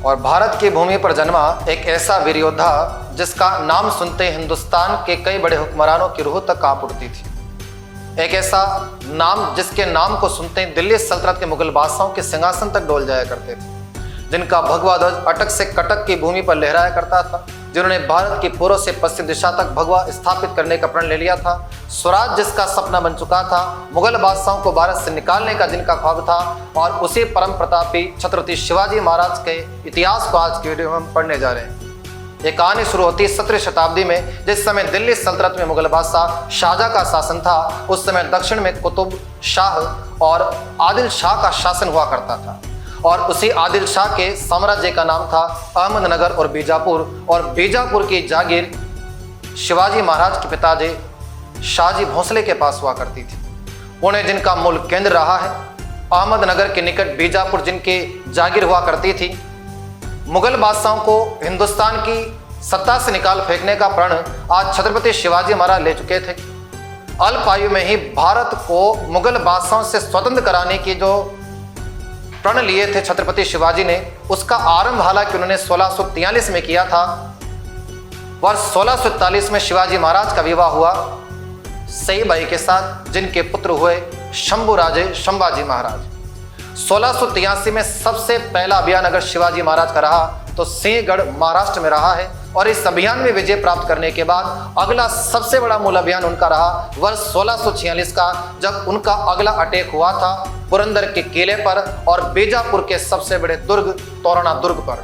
और भारत की भूमि पर जन्मा एक ऐसा वीर योद्धा जिसका नाम सुनते हिंदुस्तान के कई बड़े हुक्मरानों की रूह तक कांप उठती थी। एक ऐसा नाम जिसके नाम को सुनते ही दिल्ली सल्तनत के मुगल बादशाहों के सिंहासन तक डोल जाया करते थे, जिनका भगवा ध्वज अटक से कटक की भूमि पर लहराया करता था, जिन्होंने भारत की पूर्व से पश्चिम दिशा तक भगवा स्थापित करने का प्रण ले लिया था, स्वराज जिसका सपना बन चुका था, मुगल बादशाहों को भारत से निकालने का जिनका ख्वाब था, और उसी परम प्रतापी छत्रपति शिवाजी महाराज के इतिहास को आज की वीडियो में हम पढ़ने जा रहे हैं। ये कहानी शुरू होती है 17वीं शताब्दी में, जिस समय दिल्ली सल्तनत में मुगल बादशाह शाहजहां का शासन था। उस समय दक्षिण में कुतुब शाह और आदिल शाह का शासन हुआ करता था, और उसी आदिल शाह के साम्राज्य का नाम था अहमदनगर और बीजापुर। और बीजापुर की जागीर शिवाजी महाराज के पिताजी शाहजी भोंसले के पास हुआ करती थी। पुणे जिनका मूल केंद्र रहा है, अहमदनगर के निकट बीजापुर जिनकी जागीर हुआ करती थी। मुगल बादशाहों को हिंदुस्तान की सत्ता से निकाल फेंकने का प्रण आज छत्रपति शिवाजी महाराज ले चुके थे। अल्प आयु में ही भारत को मुगल बादशाहों से स्वतंत्र कराने की जो प्रण लिए थे छत्रपति शिवाजी ने, उसका आरंभ हालांकि उन्होंने 1643 में किया था। वर्ष 1641 में शिवाजी महाराज का विवाह हुआ सईबाई के साथ, जिनके पुत्र हुए शंभुराजे संभाजी महाराज। 1683 में सबसे पहला अभियान अगर शिवाजी महाराज का रहा तो सिंहगढ़ महाराष्ट्र में रहा है, और इस अभियान में विजय प्राप्त करने के बाद अगला सबसे बड़ा मूल अभियान उनका रहा वर्ष 1646 का, जब उनका अगला अटैक हुआ था पुरंदर के किले पर और बीजापुर के सबसे बड़े दुर्ग तोरणा दुर्ग पर।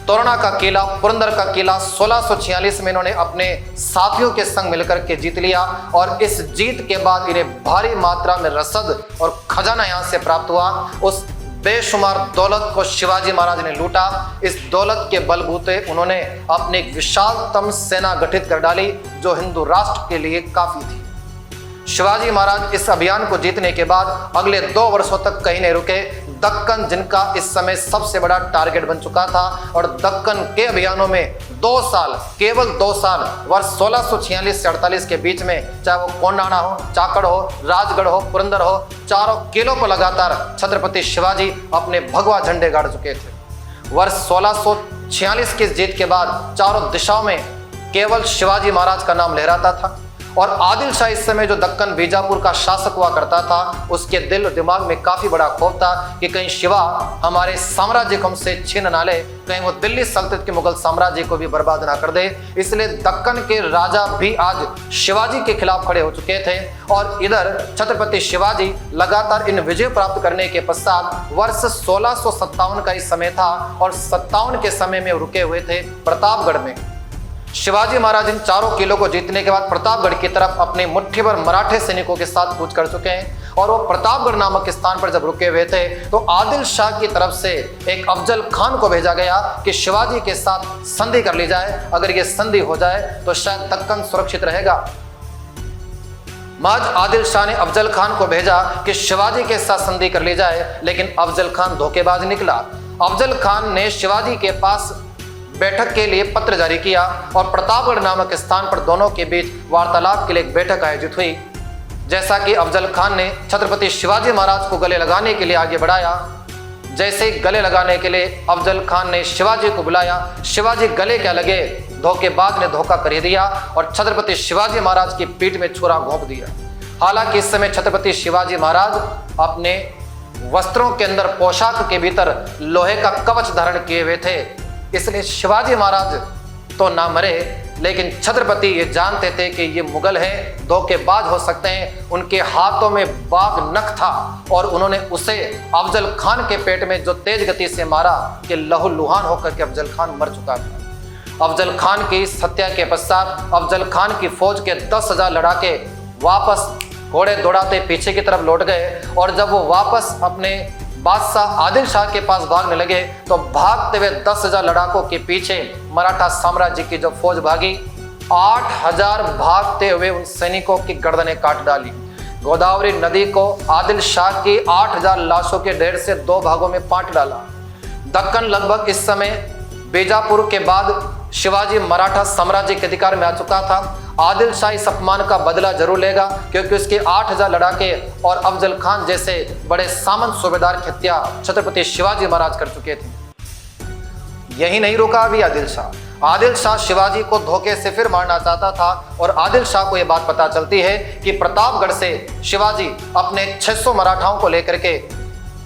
तोरणा का किला, पुरंदर का किला 1646 में इन्होंने अपने साथियों के संग मिलकर के जीत लिया, और इस जीत के बाद इन्हें भारी मात्रा में रसद और खजाना यहाँ से प्राप्त हुआ। उस बेशुमार दौलत को शिवाजी महाराज ने लूटा। इस दौलत के बलबूते उन्होंने अपनी एक विशालतम सेना गठित कर डाली, जो हिंदू राष्ट्र के लिए काफी थी। शिवाजी महाराज इस अभियान को जीतने के बाद अगले 2 वर्षों तक कहीं नहीं रुके। दक्कन जिनका इस समय सबसे बड़ा टारगेट बन चुका था, और दक्कन के अभियानों में 2 साल, केवल 2 साल, वर्ष 1646 से 48 के बीच में, चाहे वो कोंडाना हो, चाकड़ हो, राजगढ़ हो, पुरंदर हो, चारों किलों पर लगातार छत्रपति शिवाजी अपने भगवा झंडे गाड़ चुके थे। वर्ष 1646 की जीत के बाद चारों दिशाओं में केवल शिवाजी महाराज का नाम लहराता था, और आदिल शाह इस समय जो दक्कन बीजापुर का शासक हुआ करता था, उसके दिल और दिमाग में काफी बड़ा खौफ था कि कहीं शिवा हमारे साम्राज्य को हमसे छीन ना ले, कहीं वो दिल्ली सल्तनत के मुगल साम्राज्य को भी बर्बाद ना कर दे। इसलिए दक्कन के राजा भी आज शिवाजी के खिलाफ खड़े हो चुके थे, और इधर छत्रपति शिवाजी लगातार इन विजय प्राप्त करने के पश्चात वर्ष 1657 का इस समय था, और 57 के समय में रुके हुए थे प्रतापगढ़ में। शिवाजी महाराज इन चारों किलों को जीतने के बाद प्रतापगढ़ की तरफ अपने मुट्ठी भर मराठे सैनिकों के साथ कूच कर चुके हैं, और वो प्रतापगढ़ नामक स्थान पर जब रुके हुए थे तो आदिल शाह की तरफ से एक अफजल खान को भेजा गया कि शिवाजी के साथ संधि कर ली जाए। अगर ये संधि हो जाए तो शायद दक्कन सुरक्षित रहेगा। महज आदिल शाह ने अफजल खान को भेजा कि शिवाजी के साथ संधि कर ली जाए, लेकिन अफजल खान धोखेबाज निकला। अफजल खान ने शिवाजी के पास बैठक के लिए पत्र जारी किया, और प्रतापगढ़ नामक स्थान पर दोनों के बीच वार्तालाप के लिए एक बैठक आयोजित हुई। जैसा कि अफजल खान ने छत्रपति शिवाजी महाराज को गले लगाने के लिए आगे बढ़ाया, जैसे गले लगाने के लिए अफजल खान ने शिवाजी को बुलाया, शिवाजी गले क्या लगे, धोखेबाज ने धोखा कर दिया और छत्रपति शिवाजी महाराज की पीठ में छुरा घोंप दिया। हालांकि इस समय छत्रपति शिवाजी महाराज अपने वस्त्रों के अंदर, पोशाक के भीतर लोहे का कवच धारण किए हुए थे, इसलिए शिवाजी महाराज तो ना मरे, लेकिन छत्रपति ये जानते थे कि ये मुगल हैं, धोखेबाज हो सकते हैं। उनके हाथों में बाघ नख था, और उन्होंने उसे अफजल खान के पेट में जो तेज गति से मारा कि लहूलुहान होकर के अफजल खान मर चुका था। अफजल खान की इस हत्या के पश्चात अफजल खान की फौज के 10,000 लड़ाके वापस घोड़े दौड़ाते पीछे की तरफ लौट गए, और जब वो वापस अपने बादशाह आदिल शाह के पास भागने लगे तो भागते हुए 10,000 लड़ाकों के पीछे मराठा साम्राज्य की जो फौज भागी, 8,000 भागते हुए उन सैनिकों की गर्दनें काट डाली। गोदावरी नदी को आदिल शाह की 8,000 लाशों के ढेर से 2 भागों में बांट डाला। दक्कन लगभग इस समय बीजापुर के बाद शिवाजी मराठा साम्राज्य के अधिकार में आ चुका था। आदिल शाह इस अपमान का बदला जरूर लेगा, क्योंकि उसके 8,000 लड़ाके और अफजल खान जैसे बड़े सामंत सूबेदार की हत्या छत्रपति शिवाजी महाराज कर चुके थे। यही नहीं रुका अभी आदिल शाह शिवाजी को धोखे से फिर मारना चाहता था और आदिल शाह को यह बात पता चलती है कि प्रतापगढ़ से शिवाजी अपने 600 मराठाओं को लेकर के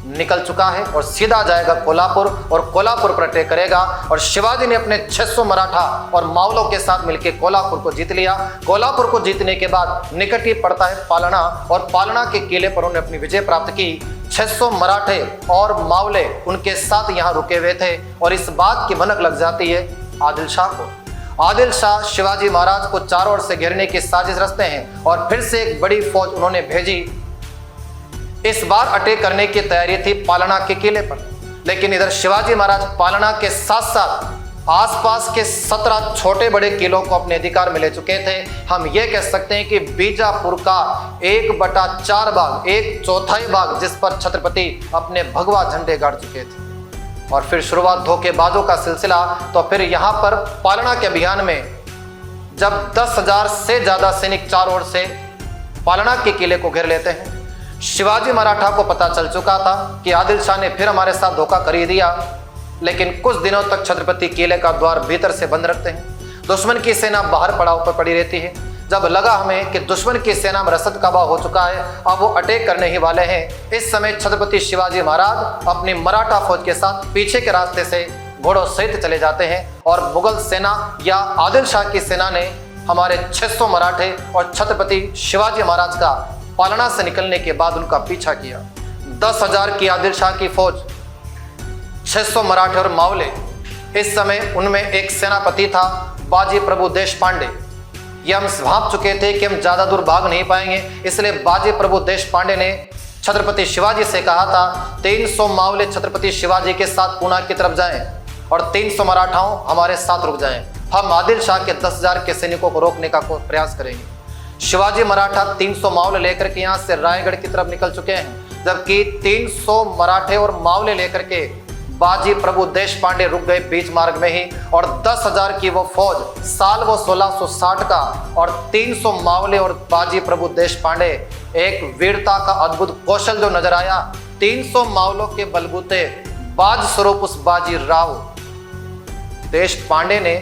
निकल चुका है और सीधा जाएगा कोल्हापुर और कोल्हापुर पर अटैक करेगा। और शिवाजी ने अपने 600 मराठा और मावलों के साथ मिलकर कोल्हापुर को जीत लिया। कोल्हापुर को जीतने के बाद निकट ही पड़ता है पालना और पालना के किले पर उन्होंने अपनी विजय प्राप्त की। 600 मराठे और मावले उनके साथ यहाँ रुके हुए थे और इस बात की भनक लग जाती है आदिल शाह को। आदिल शाह शिवाजी महाराज को चारों ओर से घेरने की साजिश रचते हैं और फिर से एक बड़ी फौज उन्होंने भेजी। इस बार अटैक करने की तैयारी थी पालना के किले पर, लेकिन इधर शिवाजी महाराज पालना के साथ साथ आसपास के 17 छोटे बड़े किलों को अपने अधिकार में ले चुके थे। हम ये कह सकते हैं कि बीजापुर का 1/4 भाग, 1/4 भाग जिस पर छत्रपति अपने भगवा झंडे गाड़ चुके थे। और फिर शुरुआत धोखेबाजों का सिलसिला। तो फिर यहाँ पर पालना के अभियान में जब 10,000 से ज्यादा सैनिक चारों ओर से पालना के किले को घेर लेते हैं, शिवाजी मराठा को पता चल चुका था कि आदिल शाह ने फिर हमारे साथ धोखा कर ही दिया। लेकिन कुछ दिनों तक छत्रपति किले का द्वार भीतर से बंद रखते हैं। दुश्मन की सेना बाहर पड़ाव पर पड़ी रहती है। जब लगा हमें कि दुश्मन की सेना में रसद कबा हो चुका है, अब वो अटैक करने ही वाले हैं, इस समय छत्रपति शिवाजी महाराज अपनी मराठा फौज के साथ पीछे के रास्ते से घोड़ों सहित चले जाते हैं और मुगल सेना या आदिल शाह की सेना ने हमारे 600 मराठे और छत्रपति शिवाजी महाराज का पालना से निकलने के बाद उनका पीछा किया। 10,000 की आदिल शाह की फौज, 600 मराठे और मावले। इस समय उनमें एक सेनापति था बाजी प्रभु देशपांडे। ये हम भांप चुके थे कि हम ज्यादा दूर भाग नहीं पाएंगे, इसलिए बाजी प्रभु देशपांडे ने छत्रपति शिवाजी से कहा था 300 मावले छत्रपति शिवाजी के साथ पूना की तरफ जाएं और 300 मराठाओं हमारे साथ रुक जाएं। हम आदिल शाह के 10,000 के सैनिकों को रोकने का प्रयास करेंगे। शिवाजी मराठा 300 मावले लेकर के यहाँ से रायगढ़ की तरफ निकल चुके हैं, जबकि 300 मराठे और मावले लेकर के बाजी प्रभु देशपांडे रुक गए बीच मार्ग में ही। और 10,000 की वो फौज, साल वो 1660 का, और 300 मावले और बाजी प्रभु देशपांडे, एक वीरता का अद्भुत कौशल जो नजर आया। 300 मावलों के बलबूते बाज स्वरूप उस बाजी राव देशपांडे ने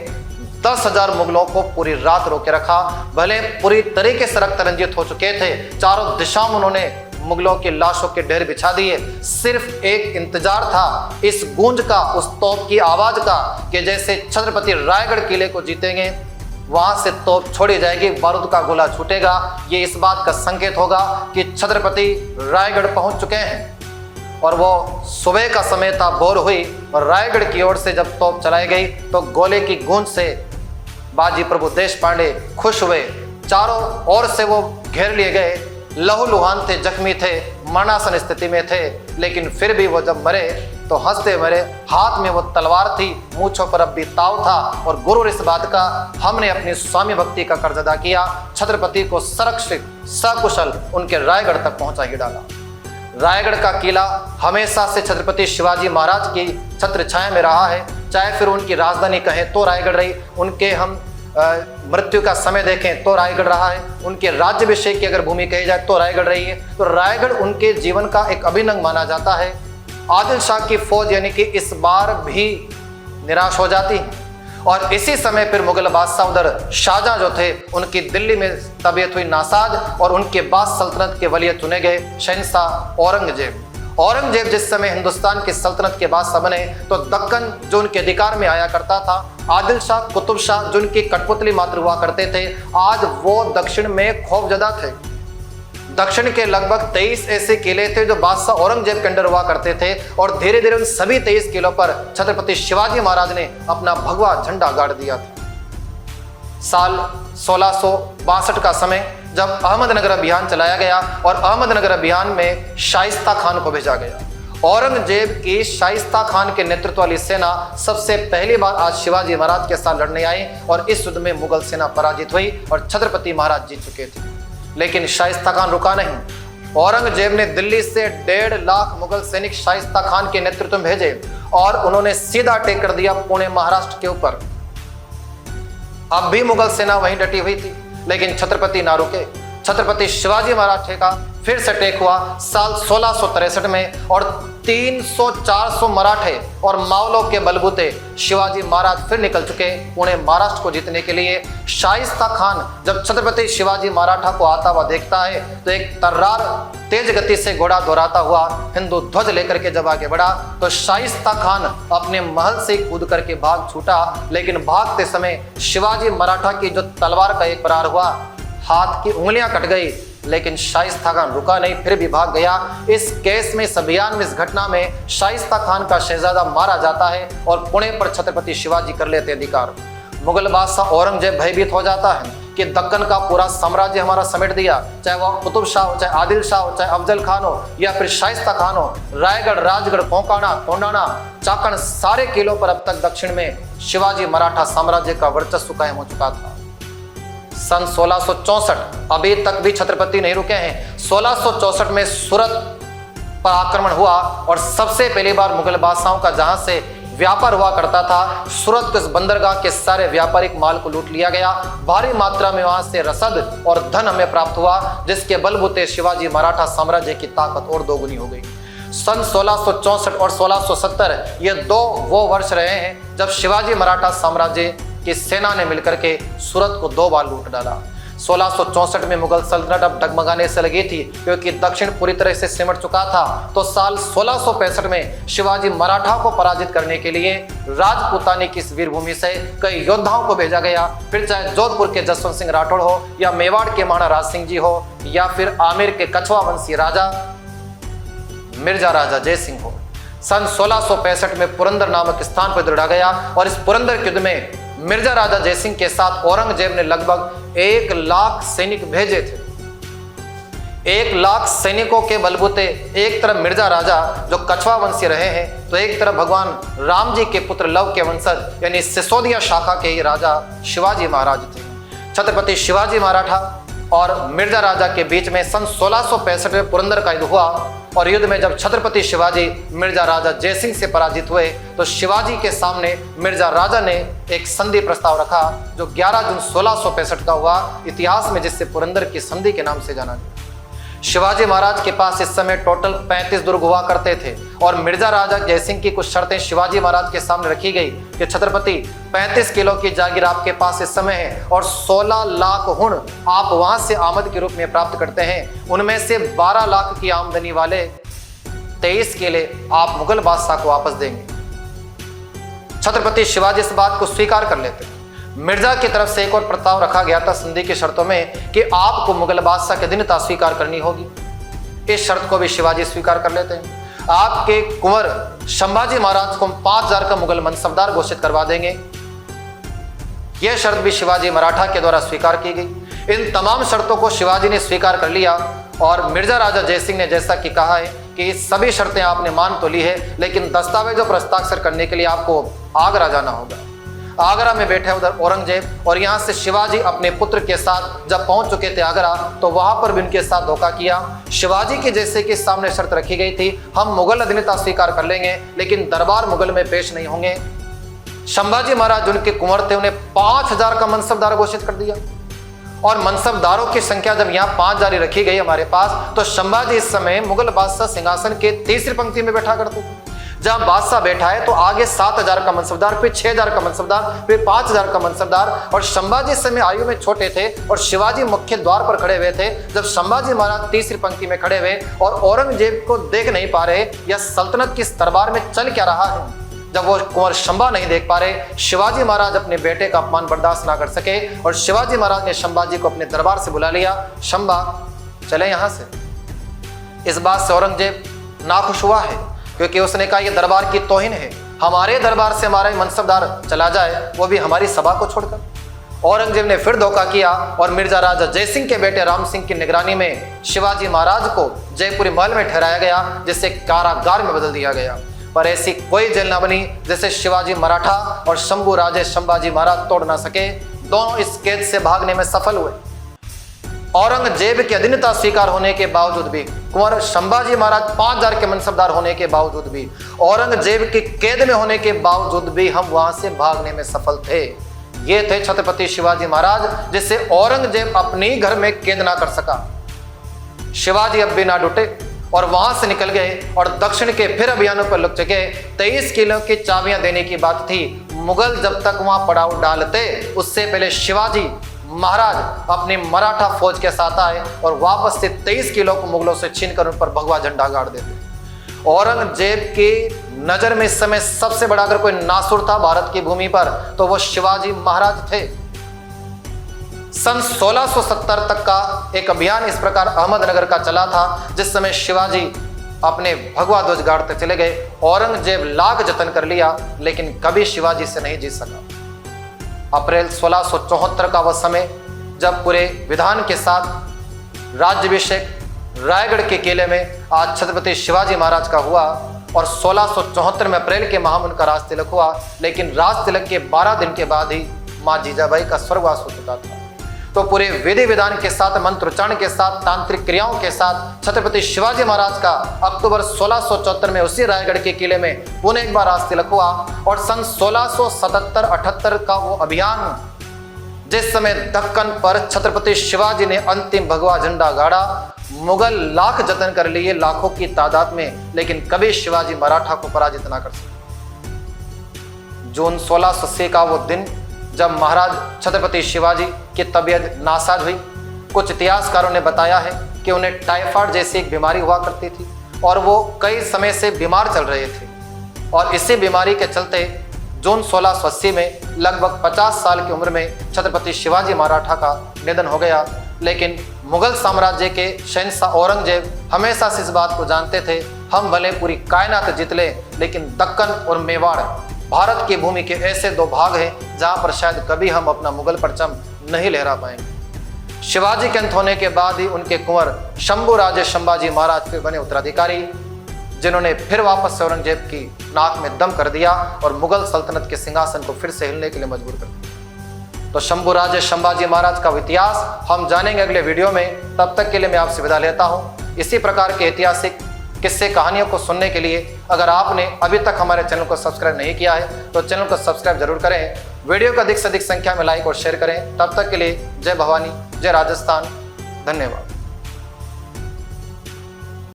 10,000 मुगलों को पूरी रात रोके रखा। भले पूरी तरीके से रक्त रंजित हो चुके थे, चारों दिशाओं में उन्होंने मुगलों की लाशों के ढेर बिछा दिए। सिर्फ एक इंतजार था इस गूंज का, उस तोप की आवाज का, कि जैसे छत्रपति रायगढ़ किले को जीतेंगे, वहां से तोप छोड़ी जाएगी, बारूद का गोला छूटेगा। ये इस बात का संकेत होगा कि छत्रपति रायगढ़ पहुंच चुके हैं। और वो सुबह का समय था, भोर हुई और रायगढ़ की ओर से जब तोप चलाई गई तो गोले की गूंज से बाजी प्रभु देशपांडे खुश हुए। चारों ओर से वो घेर लिए गए, लहूलुहान थे, जख्मी थे, मरणासन स्थिति में थे, लेकिन फिर भी वो जब मरे तो हंसते मरे। हाथ में वो तलवार थी, मूंछों पर अब भी ताव था और गुरूर इस बात का हमने अपनी स्वामी भक्ति का कर्ज अदा किया। छत्रपति को सुरक्षित सकुशल उनके रायगढ़ तक पहुंचा ही डाला। रायगढ़ का किला हमेशा से छत्रपति शिवाजी महाराज की छत्र छाया में रहा है। चाहे फिर उनकी राजधानी कहें तो रायगढ़ रही, उनके हम मृत्यु का समय देखें तो रायगढ़ रहा है, उनके राज्याभिषेक की अगर भूमि कही जाए तो रायगढ़ रही है। तो रायगढ़ उनके जीवन का एक अभिन्न अंग माना जाता है। आदिल शाह की फौज यानी कि इस बार भी निराश हो जाती है और इसी समय फिर मुगल बादशाह उधर शाहजहां जो थे, उनकी दिल्ली में तबीयत हुई नासाज और उनके बाद सल्तनत के वली चुने गए शहंशाह औरंगजेब। औरंगजेब जिस समय हिंदुस्तान की सल्तनत के बादशाह बने तो दक्कन जो उनके अधिकार में आया करता था, आदिल शाह, कुतुब शाह जो उनकी कठपुतली मात्र हुआ करते थे, आज वो दक्षिण में खौफजदा थे। दक्षिण के लगभग 23 ऐसे किले थे जो बादशाह औरंगजेब के अंडर हुआ करते थे और धीरे धीरे उन सभी 23 किलों पर छत्रपति शिवाजी महाराज ने अपना भगवा झंडा गाड़ दिया था। साल 1662 का समय जब अहमदनगर अभियान चलाया गया और अहमदनगर अभियान में शाइस्ता खान को भेजा गया। औरंगजेब की शाइस्ता खान के नेतृत्व वाली सेना सबसे पहली बार आज शिवाजी महाराज के साथ लड़ने आई और इस युद्ध में मुगल सेना पराजित हुई और छत्रपति महाराज जीत चुके थे। लेकिन शाइस्ता खान रुका नहीं। औरंगजेब ने दिल्ली से 1.5 लाख मुगल सैनिक शाइस्ता खान के नेतृत्व में भेजे और उन्होंने सीधा अटैक कर दिया पुणे महाराष्ट्र के ऊपर। अब भी मुगल सेना वहीं डटी हुई थी, लेकिन छत्रपति ना रुके। छत्रपति शिवाजी महाराज का फिर से अटैक हुआ साल 1663 में और 300-400 मराठे और मावलों के बलबूते शिवाजी महाराज फिर निकल चुके उन्हें महाराष्ट्र को जीतने के लिए। शाइस्ता खान जब छत्रपति शिवाजी मराठा को आता हुआ देखता है तो एक तर्रार तेज गति से घोड़ा दौड़ाता हुआ हिंदू ध्वज लेकर के जब आगे बढ़ा तो शाइस्ता खान अपने महल से कूद करके भाग छूटा, लेकिन भागते समय शिवाजी मराठा की जो तलवार का एक प्रहार हुआ, हाथ की उंगलियां कट गई, लेकिन शाइस्ता खान रुका नहीं, फिर भी भाग गया। इस केस में, इस अभियान में, इस घटना में शाइस्ता खान का शहजादा मारा जाता है और पुणे पर छत्रपति शिवाजी कर लेते अधिकार। मुगल बादशाह औरंगजेब भयभीत हो जाता है कि दक्कन का पूरा साम्राज्य हमारा समेट दिया, चाहे वह कुतुब शाह हो, चाहे आदिल शाह हो, चाहे अफजल खान हो या फिर शाइस्ता खान हो। रायगढ़, राजगढ़, कोंकाना, कोंडाना, चाकण, सारे किलों पर अब तक दक्षिण में शिवाजी मराठा साम्राज्य का वर्चस्व कायम हो चुका था। सन 1664 अभी तक भी छत्रपति नहीं रुके हैं। 1664 में सूरत पर आक्रमण हुआ और सबसे पहली बार मुगल बादशाहों का जहां से व्यापार हुआ करता था, सूरत के बंदरगाह के सारे व्यापारिक माल को लूट लिया गया। भारी मात्रा में वहां से रसद और धन हमें प्राप्त हुआ, जिसके बलबूते शिवाजी मराठा साम्राज्य की ताकत और दोगुनी हो गई। सन 1664 और 1670 ये वो वर्ष रहे हैं जब शिवाजी मराठा साम्राज्य की सेना ने मिलकर के सूरत को 2 बार लूट डाला। 1664 में मुगल सल्तनत अब डगमगाने से लगी थी क्योंकि दक्षिण पूरी तरह से सिमट चुका था, तो साल 1665 में शिवाजी मराठा को पराजित करने के लिए राजपूतानी की इस वीरभूमि से कई योद्धाओं को भेजा गया। फिर चाहे जोधपुर के जसवंत सिंह राठौड़ हो या मेवाड़ के महाराणा राज सिंह जी हो या फिर आमेर के कछवा वंशी राजा मिर्जा राजा जय सिंह हो। सन 1665 में पुरंदर नामक स्थान पर दौड़ा गया और इस पुरंदर युद्ध में मिर्जा राजा जयसिंह के साथ औरंगजेब ने लगभग 1 लाख सैनिक भेजे थे। 1 लाख सैनिकों के बलबूते एक तरफ मिर्जा राजा जो कछवा वंशी रहे हैं, तो एक तरफ भगवान राम जी के पुत्र लव के वंशज यानी सिसोदिया शाखा के ही राजा शिवाजी महाराज थे। छत्रपति शिवाजी मराठा और मिर्जा राजा के बीच में सन 1665 में पुरंदर का युद्ध हुआ और युद्ध में जब छत्रपति शिवाजी मिर्जा राजा जयसिंह से पराजित हुए तो शिवाजी के सामने मिर्जा राजा ने एक संधि प्रस्ताव रखा जो 11 जून 1665 का हुआ, इतिहास में जिससे पुरंदर की संधि के नाम से जाना गया। शिवाजी महाराज के पास इस समय टोटल 35 दुर्ग हुआ करते थे और मिर्जा राजा जयसिंह की कुछ शर्तें शिवाजी महाराज के सामने रखी गई कि छत्रपति 35 किलो की जागीर आपके पास इस समय है और 16 लाख हुण आप वहां से आमद के रूप में प्राप्त करते हैं। उनमें से 12 लाख की आमदनी वाले 23 किले आप मुगल बादशाह को वापस देंगे। छत्रपति शिवाजी इस बात को स्वीकार कर लेते हैं। मिर्जा की तरफ से एक और प्रस्ताव रखा गया था संधि की शर्तों में कि आपको मुगल बादशाह की अधीनता स्वीकार करनी होगी। इस शर्त को भी शिवाजी स्वीकार कर लेते हैं। आपके कुंवर संभाजी महाराज को 5000 का मुगल मनसबदार घोषित करवा देंगे। यह शर्त भी शिवाजी मराठा के द्वारा स्वीकार की गई। इन तमाम शर्तों को शिवाजी ने स्वीकार कर लिया और मिर्जा राजा जयसिंह ने जैसा कि कहा है कि सभी शर्तें आपने मान तो ली है, लेकिन दस्तावेजों पर हस्ताक्षर करने के लिए आपको आगरा जाना होगा। आगरा में बैठे उधर औरंगजेब और यहाँ से शिवाजी अपने पुत्र के साथ जब पहुंच चुके थे आगरा तो वहां पर भी उनके साथ धोखा किया। शिवाजी की जैसे कि सामने शर्त रखी गई थी, हम मुगल अधीनता स्वीकार कर लेंगे लेकिन दरबार मुगल में पेश नहीं होंगे। संभाजी महाराज उनके कुंवर थे, उन्हें 5000 का मनसबदार घोषित कर दिया और मनसबदारों की संख्या जब यहाँ 5 जारी रखी गई हमारे पास, तो संभाजी इस समय मुगल बादशाह सिंहासन के तीसरी पंक्ति में बैठा करते थे। जहां बादशाह बैठा है तो आगे 7000 का मनसबदार, फिर 6000 का मनसबदार, फिर 5000 का मनसबदार। और संभाजी इस समय आयु में छोटे थे और शिवाजी मुख्य द्वार पर खड़े हुए थे। जब संभाजी महाराज तीसरी पंक्ति में खड़े हुए और औरंगजेब को देख नहीं पा रहे या सल्तनत की दरबार में चल क्या रहा है, जब वो कुंवर शंभा नहीं देख पा रहे, शिवाजी महाराज अपने बेटे का अपमान बर्दाश्त ना कर सके और शिवाजी महाराज ने संभाजी को अपने दरबार से बुला लिया। शंभा चले यहाँ से। इस बात से औरंगजेब नाखुश हुआ है क्योंकि उसने कहा यह दरबार की तौहीन है, हमारे दरबार से हमारा मनसबदार चला जाए वो भी हमारी सभा को छोड़कर। औरंगजेब ने फिर धोखा किया और मिर्जा राजा जयसिंह के बेटे राम सिंह की निगरानी में शिवाजी महाराज को जयपुरी महल में ठहराया गया, जिसे कारागार में बदल दिया गया। पर ऐसी कोई जेल न बनी जिसे शिवाजी मराठा और शंभू राजे संभाजी महाराज तोड़ ना सके। दोनों इस कैद से भागने में सफल हुए। औरंगजेब की अधीनता स्वीकार होने के बावजूद भी, कुंवर संभाजी महाराज 5000 के मनसबदार होने के बावजूद भी, औरंगजेब की कैद में होने के बावजूद भी हम वहां से भागने में सफल थे। ये थे छत्रपति शिवाजी महाराज जिसे औरंगजेब अपने घर में कैद ना कर सका। शिवाजी अब भी ना डटे और वहां से निकल गए और दक्षिण के फिर अभियानों पर लग चुके। 23 किलो की चाबियां देने की बात थी। मुगल जब तक वहां पड़ाव डालते उससे पहले शिवाजी महाराज अपनी मराठा फौज के साथ आए और वापस से 23 किलो को मुगलों से छीनकर उन पर भगवा झंडा गाड़ देते। औरंगजेब की नजर में इस समय सबसे बड़ा अगर कोई नासुर था भारत की भूमि पर तो वो शिवाजी महाराज थे। सन 1670 तक का एक अभियान इस प्रकार अहमदनगर का चला था, जिस समय शिवाजी अपने भगवा ध्वज गाड़ते चले गए। औरंगजेब लाख जतन कर लिया लेकिन कभी शिवाजी से नहीं जीत सका। अप्रैल 1674 का वह समय जब पूरे विधान के साथ राज्याभिषेक रायगढ़ के किले में आज छत्रपति शिवाजी महाराज का हुआ और 1674 में अप्रैल के माह में उनका राज तिलक हुआ। लेकिन राज तिलक के 12 दिन के बाद ही मां जीजाबाई का स्वर्गवास हो चुका था। तो पूरे विधि विधान के साथ, मंत्रोच्चारण के साथ, तांत्रिक क्रियाओं के साथ छत्रपति शिवाजी महाराज का अक्टूबर 1674 में उसी रायगढ़ के किले में पुनः एक बार राज तिलक हुआ। और सन 1677-78 का वो अभियान जिस समय दक्कन पर छत्रपति शिवाजी ने अंतिम भगवा झंडा गाड़ा, मुगल लाख जतन कर लिए लाखों की तादाद में, लेकिन कभी शिवाजी मराठा को पराजित ना कर सके। जून 1680 का वो दिन जब महाराज छत्रपति शिवाजी की तबीयत नासाज हुई। कुछ इतिहासकारों ने बताया है कि उन्हें टाइफाइड जैसी एक बीमारी हुआ करती थी और वो कई समय से बीमार चल रहे थे और इसी बीमारी के चलते जून 1680 में लगभग 50 साल की उम्र में छत्रपति शिवाजी मराठा का निधन हो गया। लेकिन मुगल साम्राज्य के शहंशाह औरंगजेब हमेशा से इस बात को जानते थे, हम भले पूरी कायनात जीत लें लेकिन दक्कन और मेवाड़ भारत की भूमि के ऐसे दो भाग हैं जहां पर शायद कभी हम अपना मुगल परचम नहीं लहरा पाएंगे। शिवाजी के अंत होने के बाद ही उनके कुंवर शंभुराजे संभाजी महाराज फिर बने उत्तराधिकारी, जिन्होंने फिर वापस से औरंगजेब की नाक में दम कर दिया और मुगल सल्तनत के सिंहासन को फिर से हिलने के लिए मजबूर कर दिया। तो शंभुराजे संभाजी महाराज का इतिहास हम जानेंगे अगले वीडियो में। तब तक के लिए मैं आपसे विदा लेता हूँ। इसी प्रकार के ऐतिहासिक किस्से कहानियों को सुनने के लिए अगर आपने अभी तक हमारे चैनल को सब्सक्राइब नहीं किया है तो चैनल को सब्सक्राइब जरूर करें। वीडियो को अधिक से अधिक संख्या में लाइक और शेयर करें। तब तक के लिए जय भवानी, जय राजस्थान, धन्यवाद।